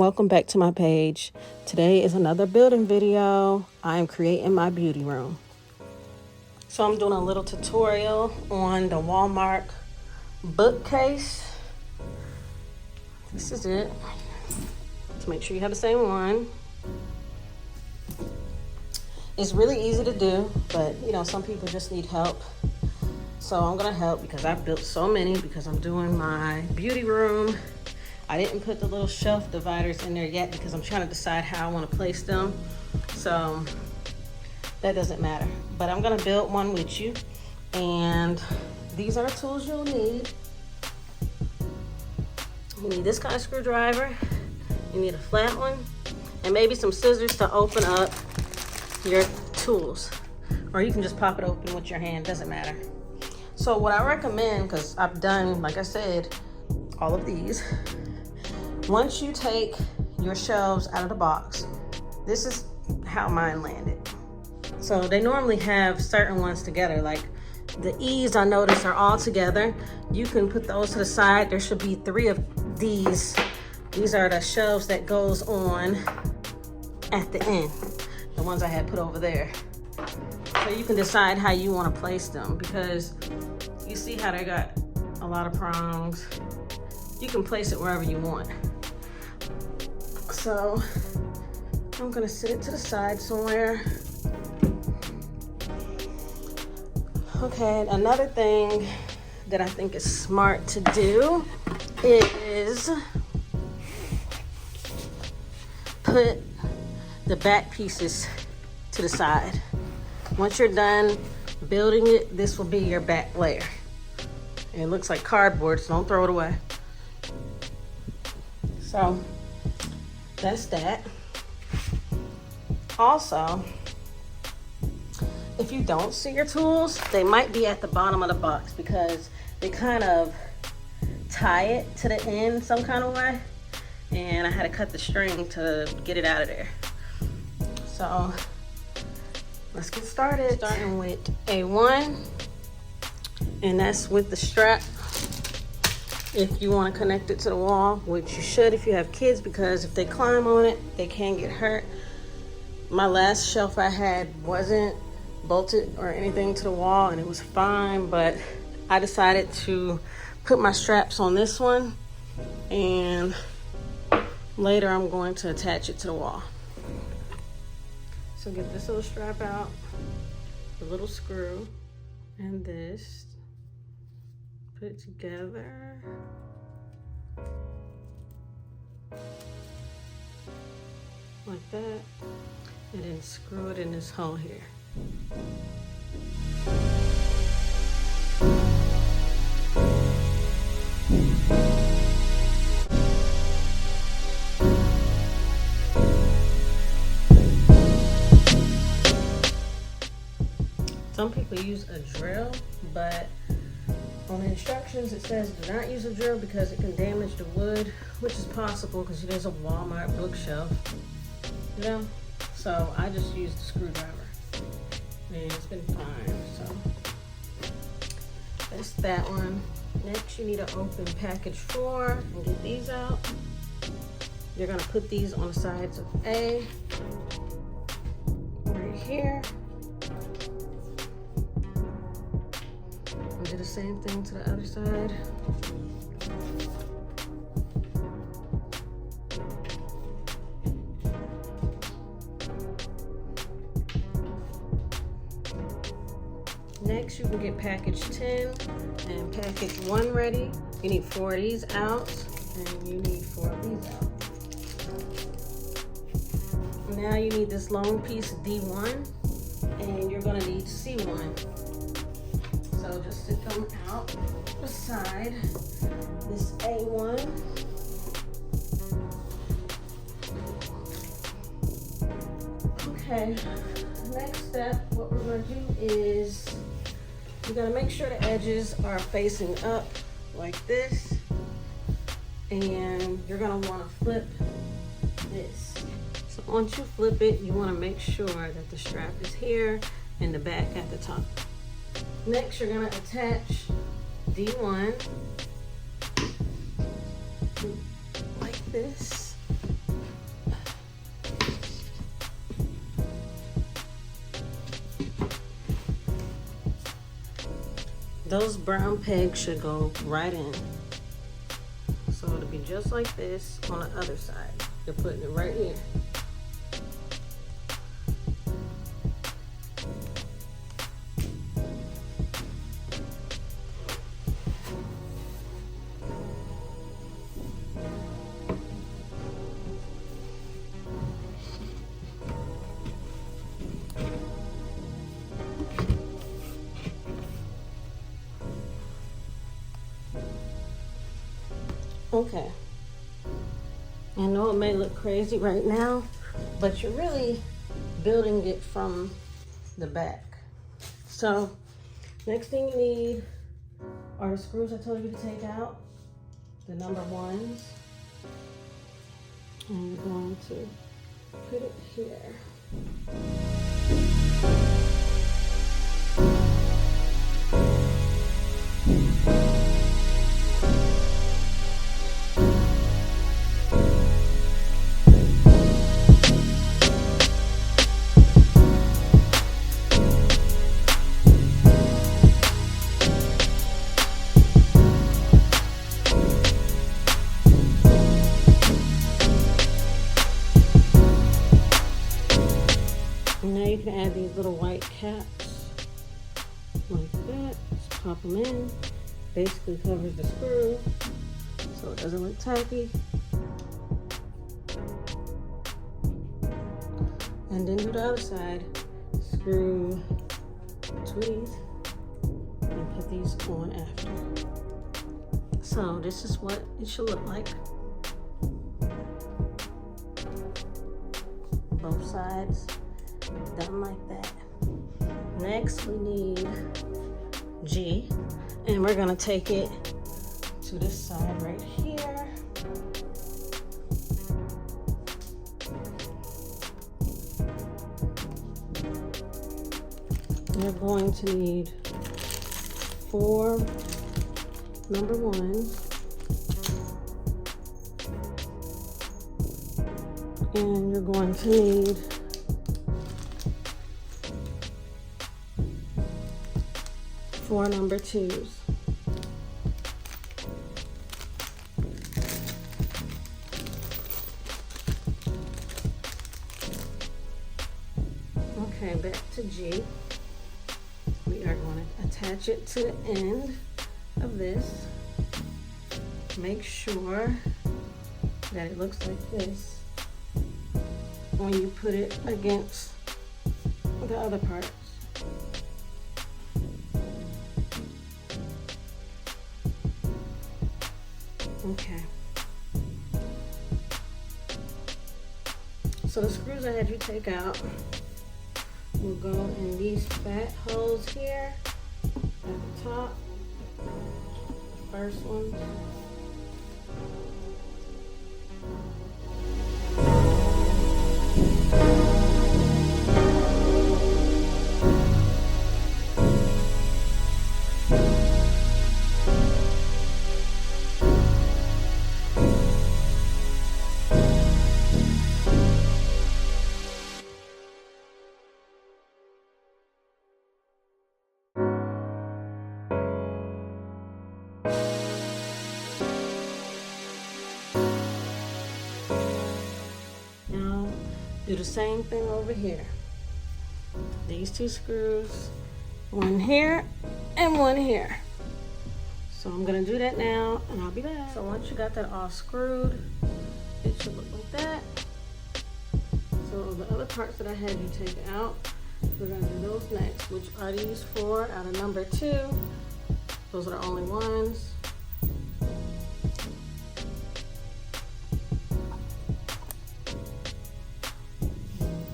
welcome back to my page. Today is another building video. I am creating my beauty room. So I'm doing a little tutorial on the Walmart bookcase. This is it. So make sure you have the same one. It's really easy to do, but you know, some people just need help. So I'm gonna help because I've built so many because I'm doing my beauty room. I didn't put the little shelf dividers in there yet because I'm trying to decide how I want to place them. So that doesn't matter. But I'm gonna build one with you. And these are the tools you'll need. You need this kind of screwdriver. You need a flat one. And maybe some scissors to open up your tools. Or you can just pop it open with your hand, doesn't matter. So what I recommend, because I've done, like I said, all of these. Once you take your shelves out of the box, this is how mine landed. So they normally have certain ones together, like the E's I noticed are all together. You can put those to the side. There should be 3 of these. These are the shelves that goes on at the end, the ones I had put over there. So you can decide how you want to place them because you see how they got a lot of prongs. You can place it wherever you want. So I'm gonna sit it to the side somewhere. Okay, another thing that I think is smart to do is put the back pieces to the side. Once you're done building it, this will be your back layer. And it looks like cardboard, so don't throw it away. So that's that. Also, if you don't see your tools, they might be at the bottom of the box because they kind of tie it to the end some kind of way. And I had to cut the string to get it out of there. So let's get started. Starting with A1, and that's with the strap. If you want to connect it to the wall, which you should if you have kids, because if they climb on it, they can get hurt. My last shelf I had wasn't bolted or anything to the wall and it was fine, but I decided to put my straps on this one and later I'm going to attach it to the wall. So get this little strap out, the little screw, and this. Put it together. Like that. And then screw it in this hole here. Some people use a drill, but on the instructions it says do not use a drill because it can damage the wood, which is possible because it is a Walmart bookshelf, you know? So I just used a screwdriver and it's been fine. So that's that one. Next you need to open package 4 and get these out. You're gonna put these on the sides of A, right here. Do the same thing to the other side. Next, you can get package 10 and package 1 ready. You need 4 of these out, and you need 4 of these out. Now you need this long piece D1, and you're gonna need C1. So just sit them out beside this A1. Okay, next step, what we're gonna do is you gotta make sure the edges are facing up like this. And you're gonna wanna flip this. So once you flip it, you wanna make sure that the strap is here and the back at the top. Next, you're gonna attach D1 like this. Those brown pegs should go right in. So it'll be just like this on the other side. You're putting it right here. Okay. I know it may look crazy right now, but you're really building it from the back. So, next thing you need are the screws I told you to take out, the number ones. And you're going to put it here. Now you can add these little white caps like that. Just pop them in. Basically covers the screw so it doesn't look tacky. And then do the other side. Screw tweeze and put these on after. So this is what it should look like. Both sides done like that. Next we need G, and we're gonna take it to this side right here. You're going to need 4 number ones, and you're going to need 4 number twos. Okay, back to G. We are going to attach it to the end of this. Make sure that it looks like this when you put it against the other parts. Okay. So the screws I had you take out will go in these fat holes here at the top. The first one. Do the same thing over here. These 2 screws, one here and one here. So I'm gonna do that now and I'll be back. So once you got that all screwed, it should look like that. So the other parts that I had you take out, we're gonna do those next, which are these 4 out of number 2. Those are the only ones.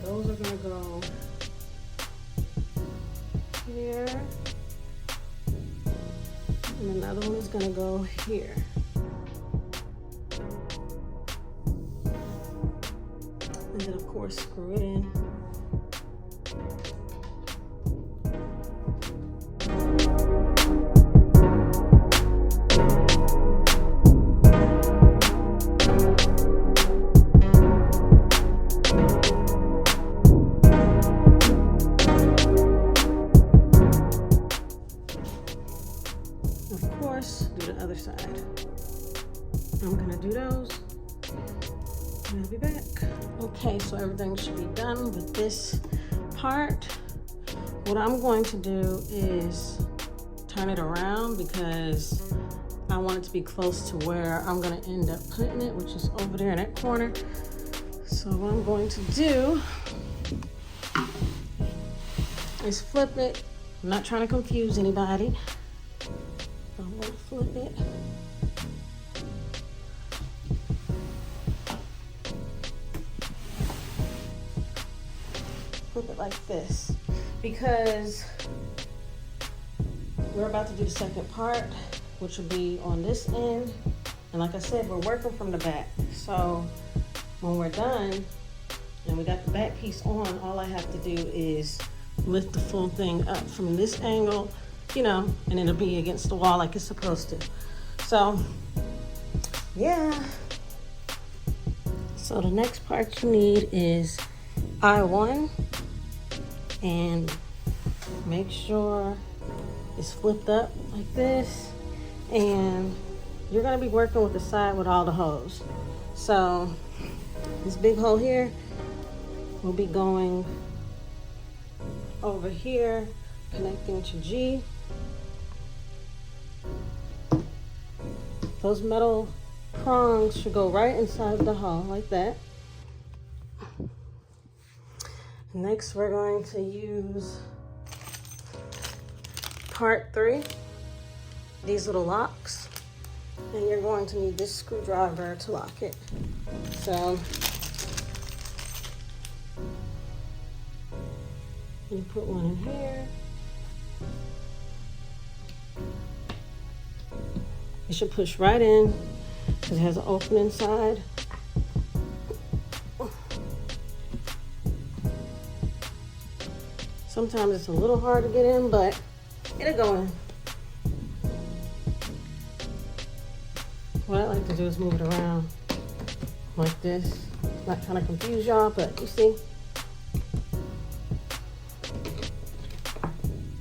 Those are gonna go here, and another one is gonna go here. And then of course screw it in. I'll be back. Okay, so everything should be done with this part. What I'm going to do is turn it around because I want it to be close to where I'm going to end up putting it, which is over there in that corner. So what I'm going to do is flip it. I'm not trying to confuse anybody. I'm going to flip it. Flip it like this because we're about to do the second part, which will be on this end. And like I said, we're working from the back. So when we're done and we got the back piece on, all I have to do is lift the full thing up from this angle, you know, and it'll be against the wall like it's supposed to. So yeah. So the next part you need is I1, and make sure it's flipped up like this, and you're gonna be working with the side with all the holes. So this big hole here will be going over here, connecting to G. Those metal prongs should go right inside the hole like that. Next, we're going to use part 3, these little locks, and you're going to need this screwdriver to lock it. So you put one in here. It should push right in because it has an open inside. Sometimes it's a little hard to get in, but it'll go in. What I like to do is move it around like this. Not trying to confuse y'all, but you see.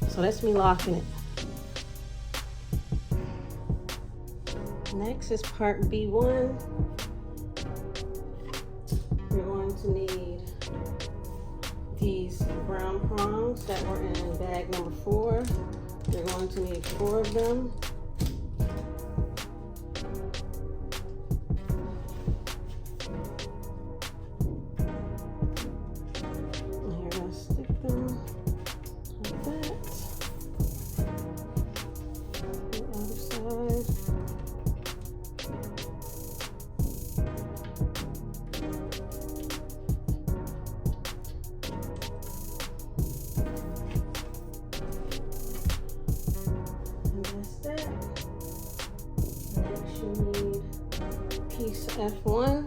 So that's me locking it. Next is part B1. You're going to need these brown prongs that were in bag number 4. You're going to need 4 of them. And you're going to stick them like that. The other side. Piece F1,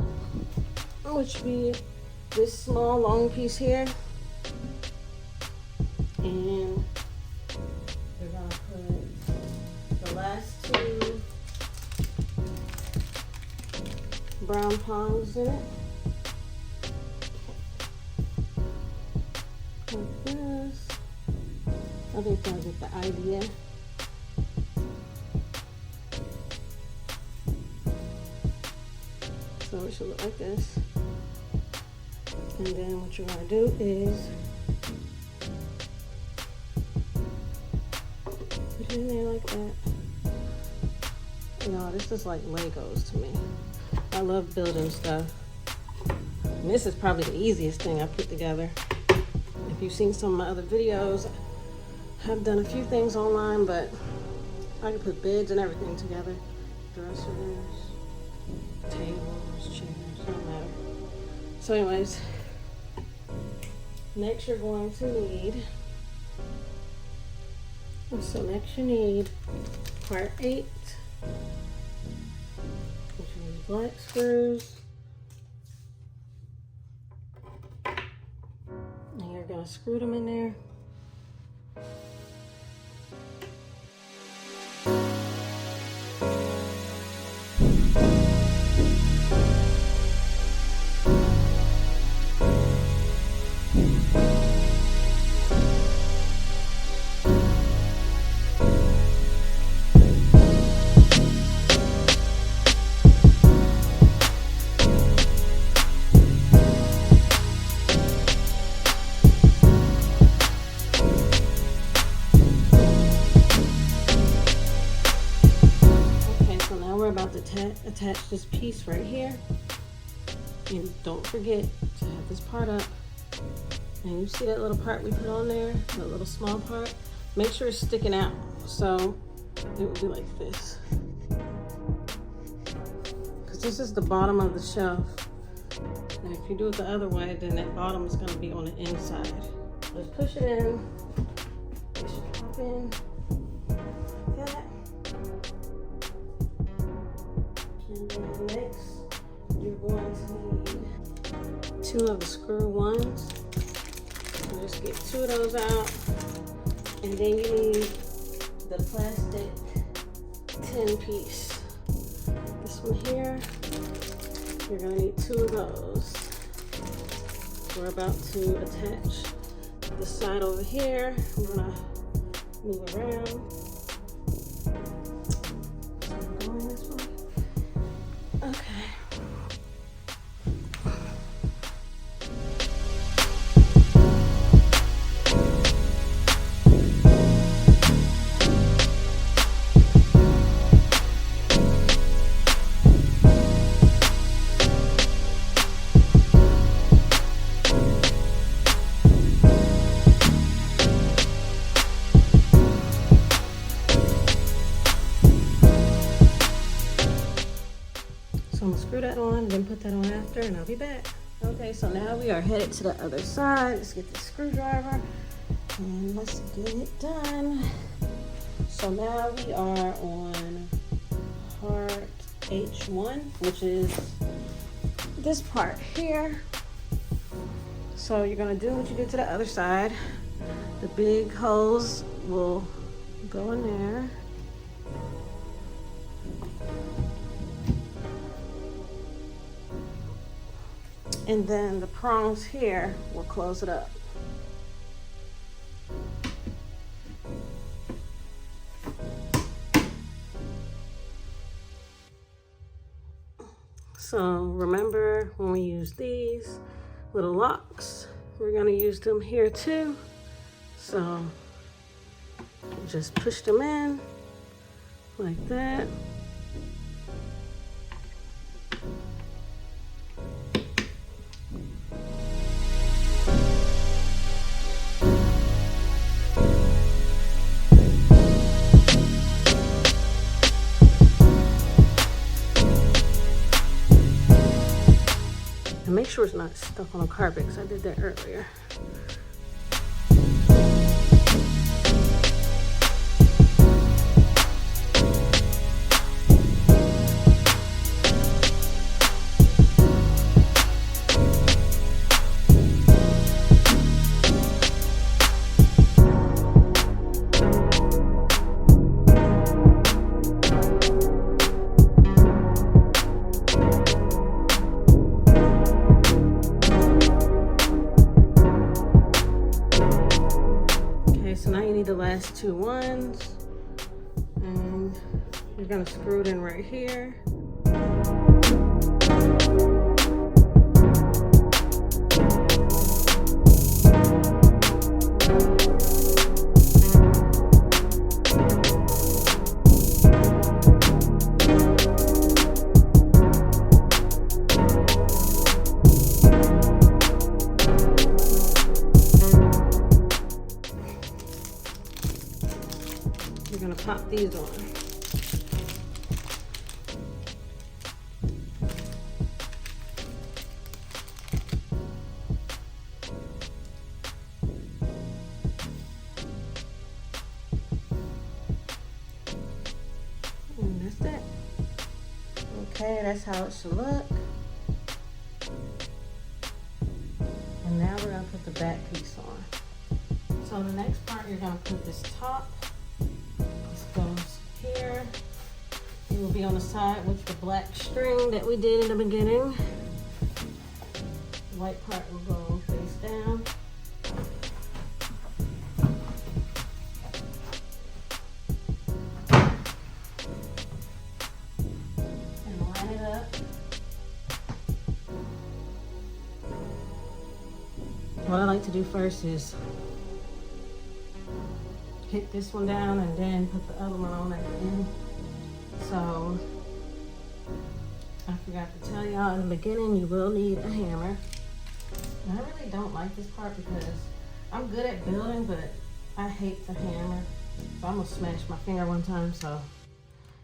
which would be this small long piece here, and we're gonna put the last 2 brown prongs in it, like this. I think I'll get the idea. So it should look like this. And then what you're gonna do is put it in there like that. You know, this is like Legos to me. I love building stuff. And this is probably the easiest thing I put together. If you've seen some of my other videos, I've done a few things online, but I can put beds and everything together. Dressers, tables, chairs, don't matter. So anyways, next you're going to need, next you need part 8, which is black screws. And you're gonna screw them in there. attach this piece right here. And don't forget to have this part up. And you see that little part we put on there, that little small part? Make sure it's sticking out. So it would be like this. Because this is the bottom of the shelf. And if you do it the other way, then that bottom is going to be on the inside. Let's push it in. It should pop in like that. And then next, you're going to need 2 of the screw ones. So just get 2 of those out. And then you need the plastic 10 piece. This one here, you're gonna need 2 of those. We're about to attach the side over here. I'm gonna move around. So I'm going this way. Okay. So I'm gonna screw that on, then put that on after, and I'll be back. Okay, so now we are headed to the other side. Let's get the screwdriver and let's get it done. So now we are on part H1, which is this part here. So you're gonna do what you did to the other side. The big holes will go in there. And then the prongs here will close it up. So remember when we use these little locks, we're gonna use them here too. So just push them in like that. And make sure it's not stuck on a carpet, because I did that earlier. So now you need the last 2 ones, and you're gonna screw it in right here. You're gonna pop these on. And that's it. Okay, that's how it should look. And now we're gonna put the back piece on. So the next part, you're gonna put this top. This goes here. It will be on the side with the black string that we did in the beginning. The white part will go face down. And line it up. What I like to do first is hit this one down and then put the other one on at the end. So I forgot to tell y'all in the beginning, you will need a hammer. And I really don't like this part because I'm good at building, but I hate the hammer. So I'm gonna smash my finger one time, so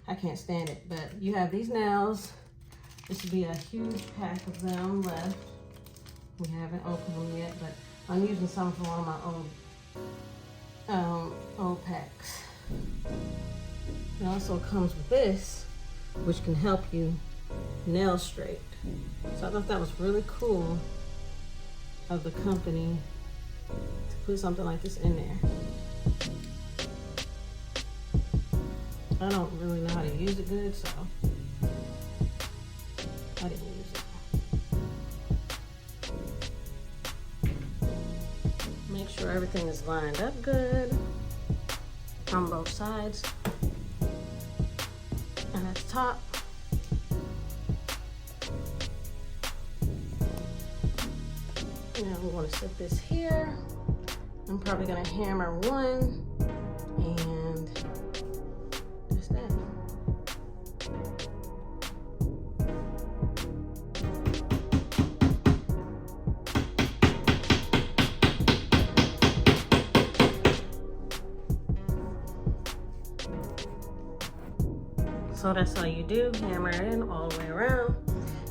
I can't stand it. But you have these nails. This would be a huge pack of them left. We haven't opened them yet, but I'm using some from one of my old packs. It also comes with this, which can help you nail straight. So I thought that was really cool of the company to put something like this in there. I don't really know how to use it good, so I didn't use it. Make sure everything is lined up good on both sides. And at the top, now I'm going to set this here. I'm probably going to hammer one, and that's that. So that's all you do, hammer it in all the way around.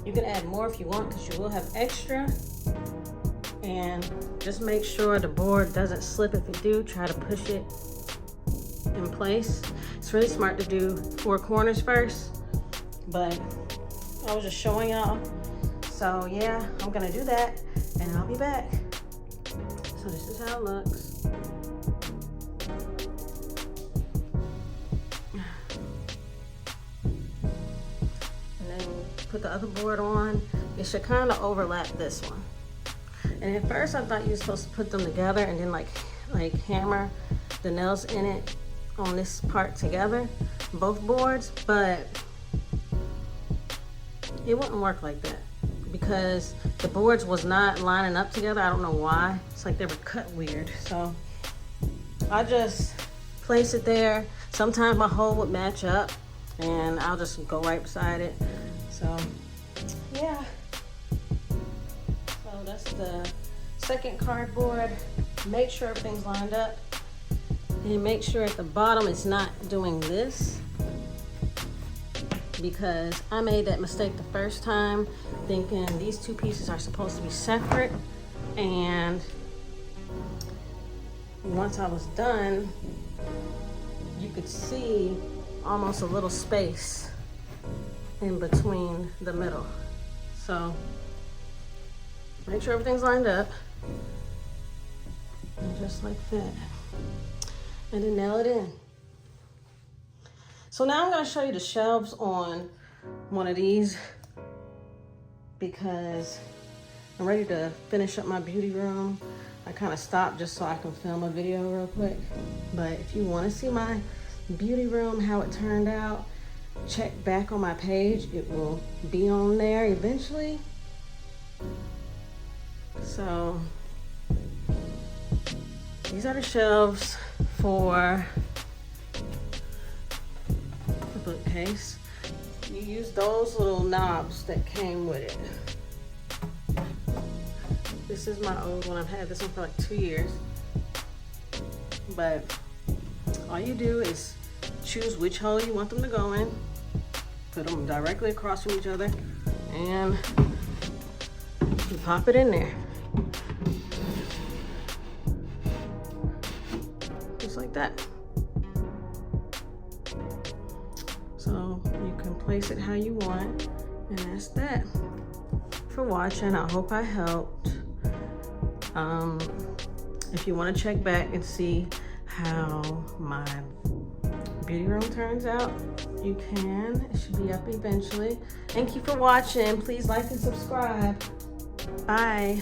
You can add more if you want because you will have extra. And just make sure the board doesn't slip. If it do, try to push it in place. It's really smart to do 4 corners first, but I was just showing y'all. So yeah, I'm gonna do that and I'll be back. So this is how it looks. Put the other board on. It should kind of overlap this one. And at first I thought you were supposed to put them together and then like hammer the nails in it on this part together, both boards, but it wouldn't work like that because the boards was not lining up together. I don't know why. It's like they were cut weird. So I just place it there. Sometimes my hole would match up and I'll just go right beside it. So yeah, so that's the second cardboard. Make sure everything's lined up and make sure at the bottom it's not doing this, because I made that mistake the first time thinking these two pieces are supposed to be separate, and once I was done you could see almost a little space in between the middle. So make sure everything's lined up, and just like that, and then nail it in. So now I'm going to show you the shelves on one of these because I'm ready to finish up my beauty room. I kind of stopped just so I can film a video real quick, but if you want to see my beauty room, how it turned out, check back on my page. It will be on there eventually. So these are the shelves for the bookcase. You use those little knobs that came with it. This is my old one. I've had this one for like 2 years. But all you do is choose which hole you want them to go in. Put them directly across from each other and you pop it in there. Just like that. So you can place it how you want, and that's that. For watching, I hope I helped. If you want to check back and see how my beauty room turns out, you can. It should be up eventually. Thank you for watching. Please like and subscribe. Bye.